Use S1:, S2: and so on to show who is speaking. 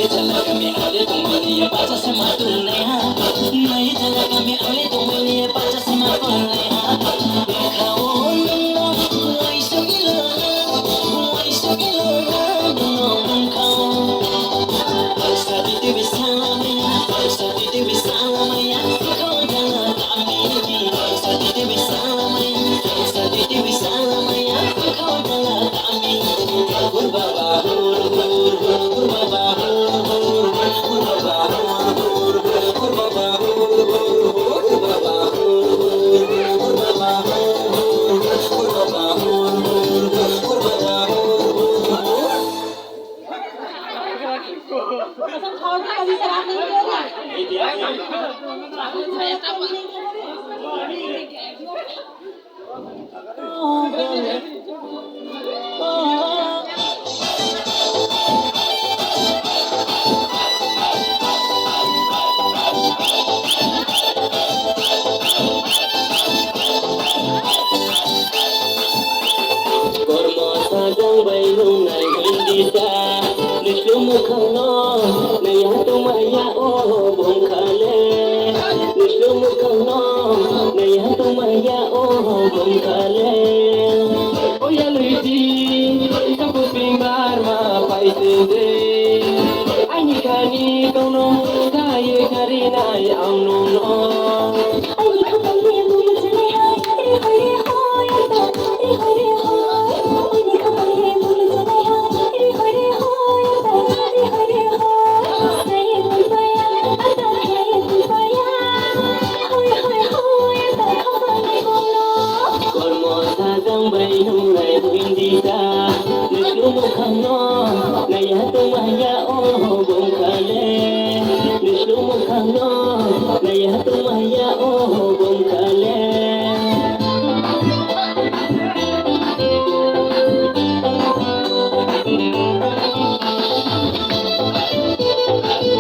S1: चला कमी आले तुम्हारी पाचा से मातुल नहीं चला कमी आले तुम्हारी पाचा से मातुल खाओ वही सगिलो खाओ सादी बिसाlamaya kau jangan kami सादी बिसाlamaya kau jangan kami berbaba Oh